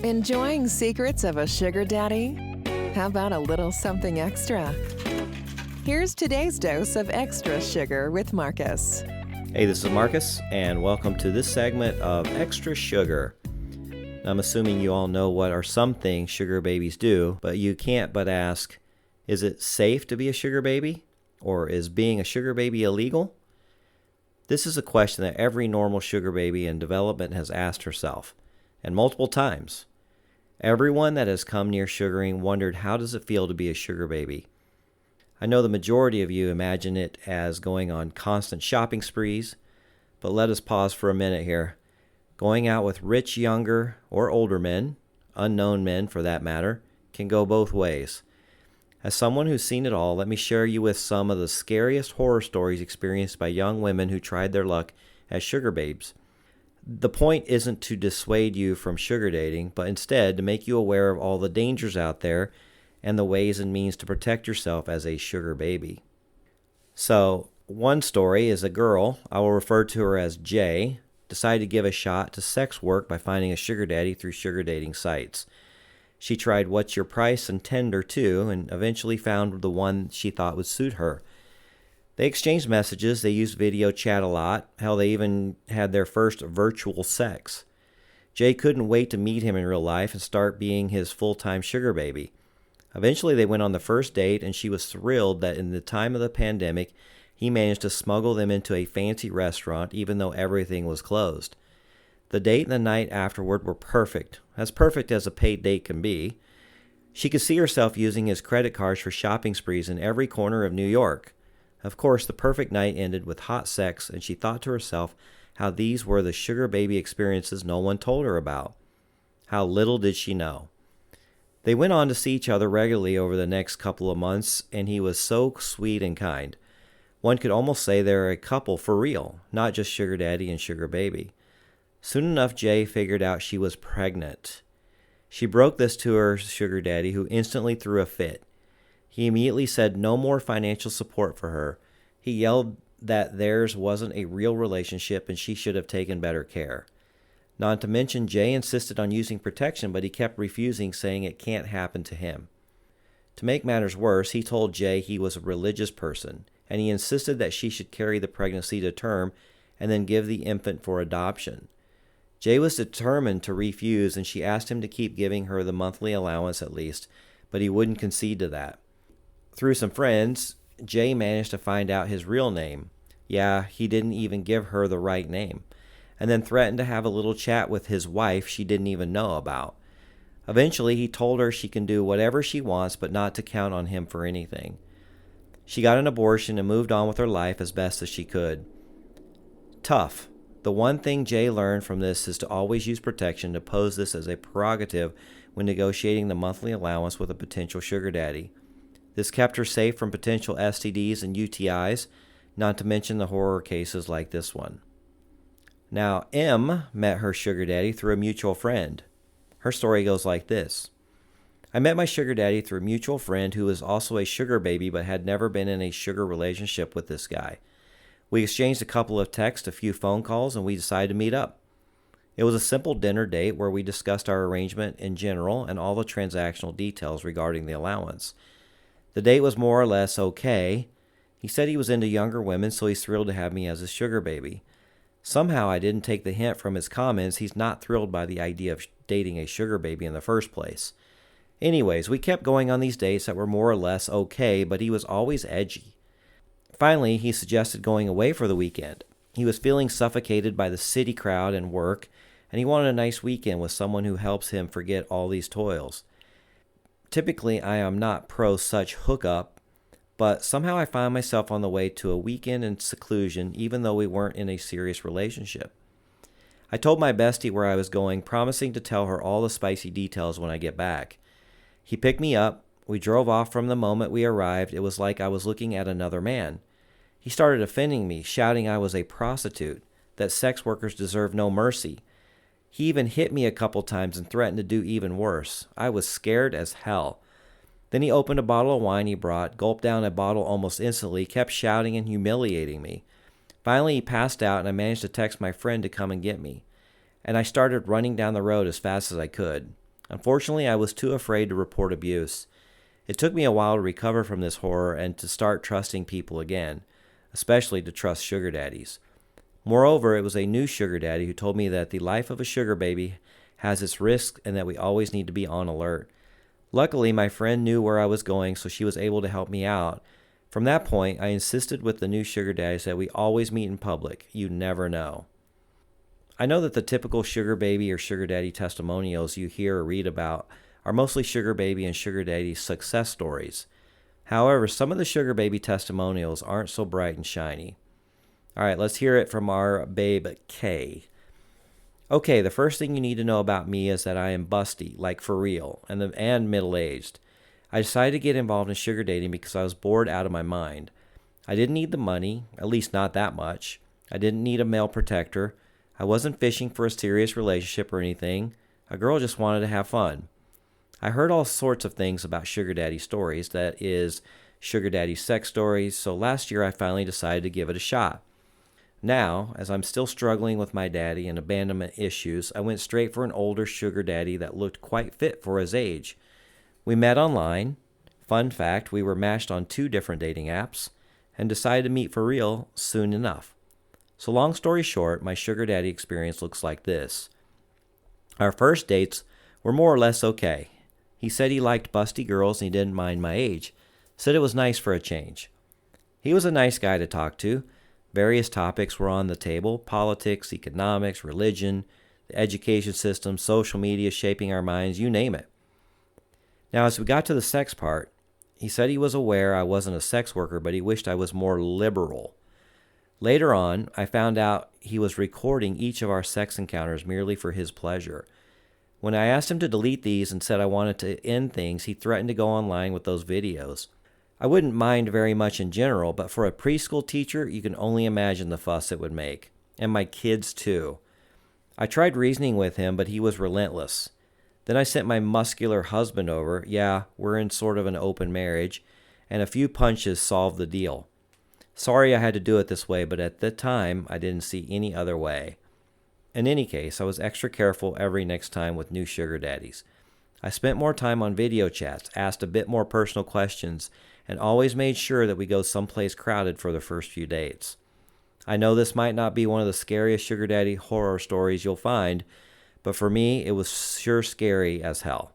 Enjoying secrets of a sugar daddy? How about a little something extra? Here's today's dose of extra sugar with Marcus. Hey, this is Marcus, and welcome to this segment of Extra Sugar. I'm assuming you all know what are some things sugar babies do, but you can't but ask, is it safe to be a sugar baby? Or is being a sugar baby illegal? This is a question that every normal sugar baby in development has asked herself, and multiple times. Everyone that has come near sugaring wondered, how does it feel to be a sugar baby? I know the majority of you imagine it as going on constant shopping sprees, but let us pause for a minute here. Going out with rich younger or older men, unknown men for that matter, can go both ways. As someone who's seen it all, let me share you with some of the scariest horror stories experienced by young women who tried their luck as sugar babes. The point isn't to dissuade you from sugar dating, but instead to make you aware of all the dangers out there and the ways and means to protect yourself as a sugar baby. So, one story is a girl, I will refer to her as Jay, decided to give a shot to sex work by finding a sugar daddy through sugar dating sites. She tried What's Your Price and Tinder too, and eventually found the one she thought would suit her. They exchanged messages, they used video chat a lot, hell, they even had their first virtual sex. Jay couldn't wait to meet him in real life and start being his full-time sugar baby. Eventually they went on the first date, and she was thrilled that in the time of the pandemic, he managed to smuggle them into a fancy restaurant even though everything was closed. The date and the night afterward were perfect as a paid date can be. She could see herself using his credit cards for shopping sprees in every corner of New York. Of course, the perfect night ended with hot sex, and she thought to herself how these were the sugar baby experiences no one told her about. How little did she know. They went on to see each other regularly over the next couple of months, and he was so sweet and kind. One could almost say they're a couple for real, not just sugar daddy and sugar baby. Soon enough, Jay figured out she was pregnant. She broke this to her sugar daddy, who instantly threw a fit. He immediately said no more financial support for her. He yelled that theirs wasn't a real relationship and she should have taken better care. Not to mention, Jay insisted on using protection, but he kept refusing, saying it can't happen to him. To make matters worse, he told Jay he was a religious person, and he insisted that she should carry the pregnancy to term and then give the infant for adoption. Jay was determined to refuse, and she asked him to keep giving her the monthly allowance at least, but he wouldn't concede to that. Through some friends, Jay managed to find out his real name. Yeah, he didn't even give her the right name. And then threatened to have a little chat with his wife she didn't even know about. Eventually, he told her she can do whatever she wants, but not to count on him for anything. She got an abortion and moved on with her life as best as she could. Tough. The one thing Jay learned from this is to always use protection, to pose this as a prerogative when negotiating the monthly allowance with a potential sugar daddy. This kept her safe from potential STDs and UTIs, not to mention the horror cases like this one. Now, M met her sugar daddy through a mutual friend. Her story goes like this. I met my sugar daddy through a mutual friend who was also a sugar baby but had never been in a sugar relationship with this guy. We exchanged a couple of texts, a few phone calls, and we decided to meet up. It was a simple dinner date where we discussed our arrangement in general and all the transactional details regarding the allowance. The date was more or less okay. He said he was into younger women, so he's thrilled to have me as his sugar baby. Somehow I didn't take the hint from his comments. He's not thrilled by the idea of dating a sugar baby in the first place. Anyways, we kept going on these dates that were more or less okay, but he was always edgy. Finally, he suggested going away for the weekend. He was feeling suffocated by the city crowd and work, and he wanted a nice weekend with someone who helps him forget all these toils. Typically, I am not pro such hookup, but somehow I found myself on the way to a weekend in seclusion, even though we weren't in a serious relationship. I told my bestie where I was going, promising to tell her all the spicy details when I get back. He picked me up. We drove off. From the moment we arrived, it was like I was looking at another man. He started offending me, shouting I was a prostitute, that sex workers deserve no mercy. He even hit me a couple times and threatened to do even worse. I was scared as hell. Then he opened a bottle of wine he brought, gulped down a bottle almost instantly, kept shouting and humiliating me. Finally, he passed out, and I managed to text my friend to come and get me. And I started running down the road as fast as I could. Unfortunately, I was too afraid to report abuse. It took me a while to recover from this horror and to start trusting people again, especially to trust sugar daddies. Moreover, it was a new sugar daddy who told me that the life of a sugar baby has its risks and that we always need to be on alert. Luckily, my friend knew where I was going, so she was able to help me out. From that point, I insisted with the new sugar daddies that we always meet in public. You never know. I know that the typical sugar baby or sugar daddy testimonials you hear or read about are mostly sugar baby and sugar daddy success stories. However, some of the sugar baby testimonials aren't so bright and shiny. All right, let's hear it from our babe Kay. Okay, the first thing you need to know about me is that I am busty, like for real, and middle-aged. I decided to get involved in sugar dating because I was bored out of my mind. I didn't need the money, at least not that much. I didn't need a male protector. I wasn't fishing for a serious relationship or anything. A girl just wanted to have fun. I heard all sorts of things about sugar daddy stories, that is, sugar daddy sex stories, so last year I finally decided to give it a shot. Now, as I'm still struggling with my daddy and abandonment issues, I went straight for an older sugar daddy that looked quite fit for his age. We met online. Fun fact, we were matched on 2 different dating apps and decided to meet for real soon enough. So long story short, my sugar daddy experience looks like this. Our first dates were more or less okay. He said he liked busty girls and he didn't mind my age. Said it was nice for a change. He was a nice guy to talk to. Various topics were on the table: politics, economics, religion, the education system, social media shaping our minds, you name it. Now, as we got to the sex part, he said he was aware I wasn't a sex worker, but he wished I was more liberal. Later on, I found out he was recording each of our sex encounters merely for his pleasure. When I asked him to delete these and said I wanted to end things, he threatened to go online with those videos. I wouldn't mind very much in general, but for a preschool teacher, you can only imagine the fuss it would make. And my kids, too. I tried reasoning with him, but he was relentless. Then I sent my muscular husband over. Yeah, we're in sort of an open marriage, and a few punches solved the deal. Sorry I had to do it this way, but at the time, I didn't see any other way. In any case, I was extra careful every next time with new sugar daddies. I spent more time on video chats, asked a bit more personal questions, and always made sure that we go someplace crowded for the first few dates. I know this might not be one of the scariest sugar daddy horror stories you'll find, but for me, it was sure scary as hell.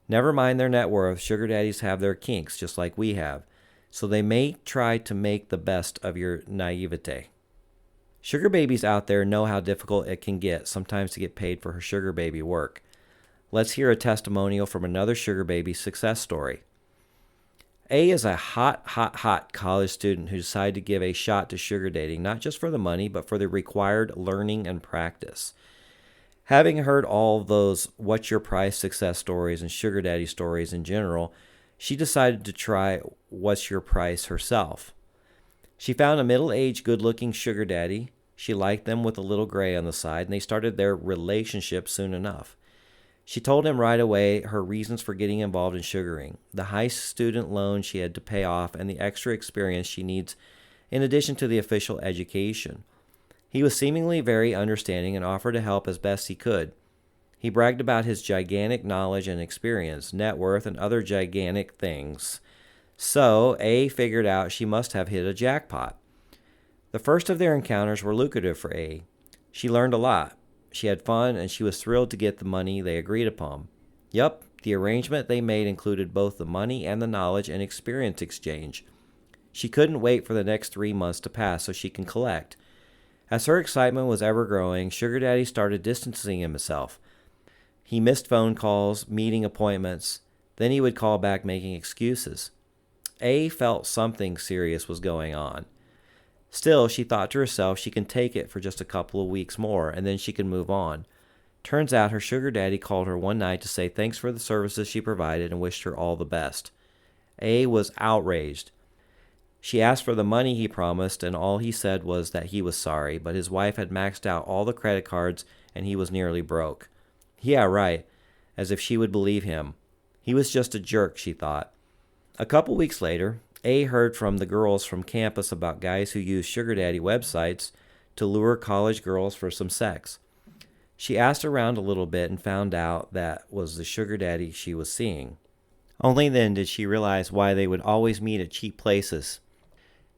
Never mind their net worth, sugar daddies have their kinks just like we have, so they may try to make the best of your naivete. Sugar babies out there know how difficult it can get sometimes to get paid for her sugar baby work. Let's hear a testimonial from another sugar baby success story. A is a hot college student who decided to give a shot to sugar dating, not just for the money, but for the required learning and practice. Having heard all those what's your price success stories and sugar daddy stories in general, she decided to try what's your price herself. She found a middle-aged, good-looking sugar daddy. She liked them with a little gray on the side, and they started their relationship soon enough. She told him right away her reasons for getting involved in sugaring, the high student loan she had to pay off, and the extra experience she needs in addition to the official education. He was seemingly very understanding and offered to help as best he could. He bragged about his gigantic knowledge and experience, net worth, and other gigantic things. So, A figured out she must have hit a jackpot. The first of their encounters were lucrative for A. She learned a lot. She had fun, and she was thrilled to get the money they agreed upon. Yup, the arrangement they made included both the money and the knowledge and experience exchange. She couldn't wait for the next 3 months to pass so she can collect. As her excitement was ever growing, Sugar Daddy started distancing himself. He missed phone calls, meeting appointments. Then he would call back making excuses. A felt something serious was going on. Still, she thought to herself she can take it for just a couple of weeks more, and then she can move on. Turns out her sugar daddy called her one night to say thanks for the services she provided and wished her all the best. A was outraged. She asked for the money he promised, and all he said was that he was sorry, but his wife had maxed out all the credit cards and he was nearly broke. Yeah, right, as if she would believe him. He was just a jerk, she thought. A couple weeks later, A heard from the girls from campus about guys who use sugar daddy websites to lure college girls for some sex. She asked around a little bit and found out that was the sugar daddy she was seeing. Only then did she realize why they would always meet at cheap places.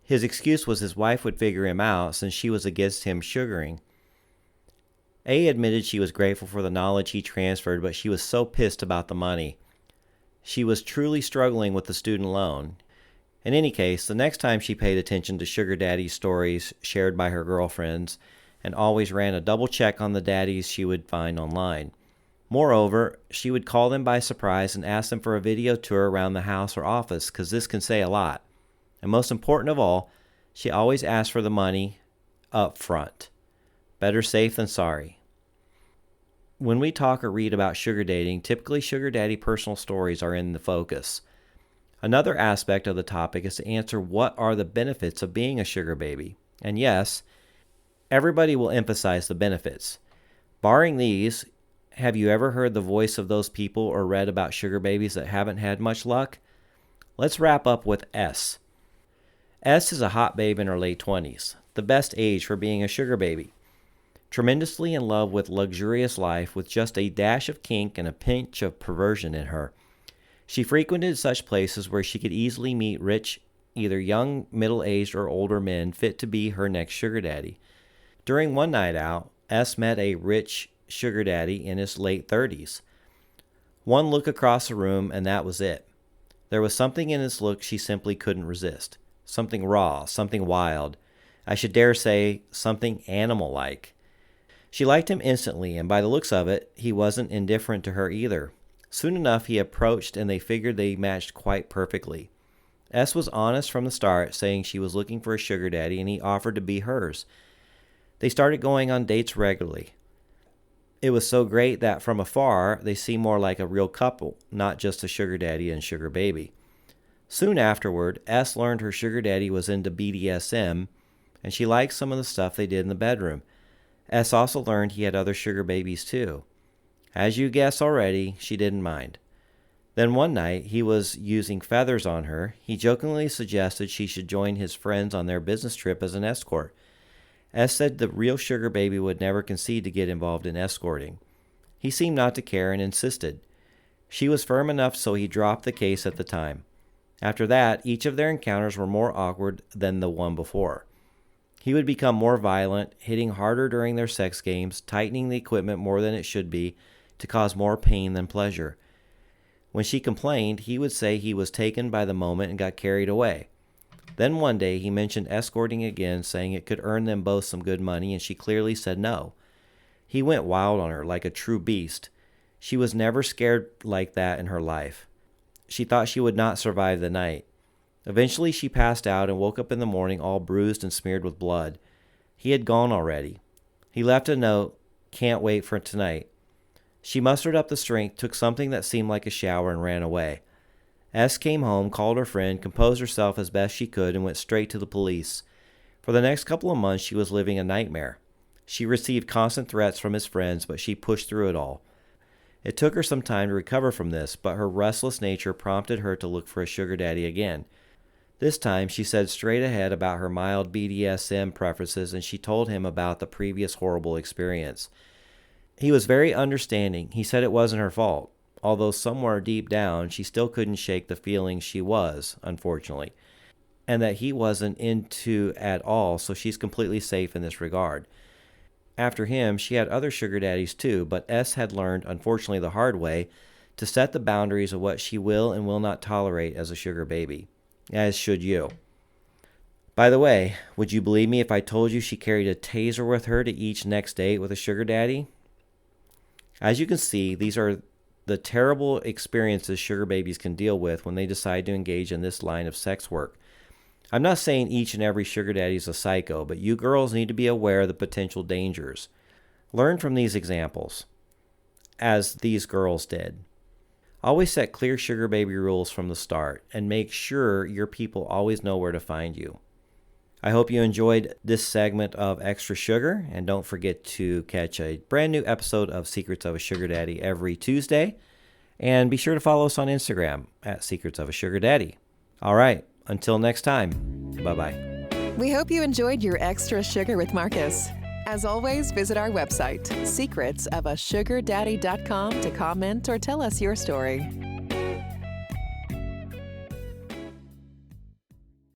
His excuse was his wife would figure him out since she was against him sugaring. A admitted she was grateful for the knowledge he transferred, but she was so pissed about the money. She was truly struggling with the student loan. In any case, the next time she paid attention to sugar daddy stories shared by her girlfriends, and always ran a double check on the daddies she would find online. Moreover, she would call them by surprise and ask them for a video tour around the house or office, because this can say a lot. And most important of all, she always asked for the money up front. Better safe than sorry. When we talk or read about sugar dating, typically sugar daddy personal stories are in the focus. Another aspect of the topic is to answer what are the benefits of being a sugar baby. And yes, everybody will emphasize the benefits. Barring these, have you ever heard the voice of those people or read about sugar babies that haven't had much luck? Let's wrap up with S. S is a hot babe in her late 20s, the best age for being a sugar baby. Tremendously in love with luxurious life with just a dash of kink and a pinch of perversion in her. She frequented such places where she could easily meet rich, either young, middle-aged, or older men fit to be her next sugar daddy. During one night out, S met a rich sugar daddy in his late 30s. One look across the room and that was it. There was something in his look she simply couldn't resist. Something raw, something wild. I should dare say, something animal-like. She liked him instantly, and by the looks of it, he wasn't indifferent to her either. Soon enough, he approached and they figured they matched quite perfectly. S was honest from the start, saying she was looking for a sugar daddy and he offered to be hers. They started going on dates regularly. It was so great that from afar, they seemed more like a real couple, not just a sugar daddy and sugar baby. Soon afterward, S learned her sugar daddy was into BDSM, and she liked some of the stuff they did in the bedroom. S also learned he had other sugar babies too. As you guess already, she didn't mind. Then one night, he was using feathers on her. He jokingly suggested she should join his friends on their business trip as an escort. S said the real sugar baby would never concede to get involved in escorting. He seemed not to care and insisted. She was firm enough, so he dropped the case at the time. After that, each of their encounters were more awkward than the one before. He would become more violent, hitting harder during their sex games, tightening the equipment more than it should be, to cause more pain than pleasure. When she complained, he would say he was taken by the moment and got carried away. Then one day he mentioned escorting again, saying it could earn them both some good money, and she clearly said no. He went wild on her like a true beast. She was never scared like that in her life. She thought she would not survive the night. Eventually she passed out and woke up in the morning all bruised and smeared with blood. He had gone already. He left a note, "Can't wait for tonight." She mustered up the strength, took something that seemed like a shower, and ran away. S came home, called her friend, composed herself as best she could, and went straight to the police. For the next couple of months she was living a nightmare. She received constant threats from his friends, but she pushed through it all. It took her some time to recover from this, but her restless nature prompted her to look for a sugar daddy again. This time she said straight ahead about her mild BDSM preferences, and she told him about the previous horrible experience. He was very understanding. He said it wasn't her fault, although somewhere deep down she still couldn't shake the feeling she was, unfortunately, and that he wasn't into at all, so she's completely safe in this regard. After him, she had other sugar daddies too, but S had learned, unfortunately the hard way, to set the boundaries of what she will and will not tolerate as a sugar baby, as should you. By the way, would you believe me if I told you she carried a taser with her to each next date with a sugar daddy? As you can see, these are the terrible experiences sugar babies can deal with when they decide to engage in this line of sex work. I'm not saying each and every sugar daddy is a psycho, but you girls need to be aware of the potential dangers. Learn from these examples, as these girls did. Always set clear sugar baby rules from the start, and make sure your people always know where to find you. I hope you enjoyed this segment of Extra Sugar, and don't forget to catch a brand new episode of Secrets of a Sugar Daddy every Tuesday, and be sure to follow us on Instagram at Secrets of a Sugar Daddy. All right, until next time, bye-bye. We hope you enjoyed your Extra Sugar with Marcus. As always, visit our website, secretsofasugardaddy.com, to comment or tell us your story.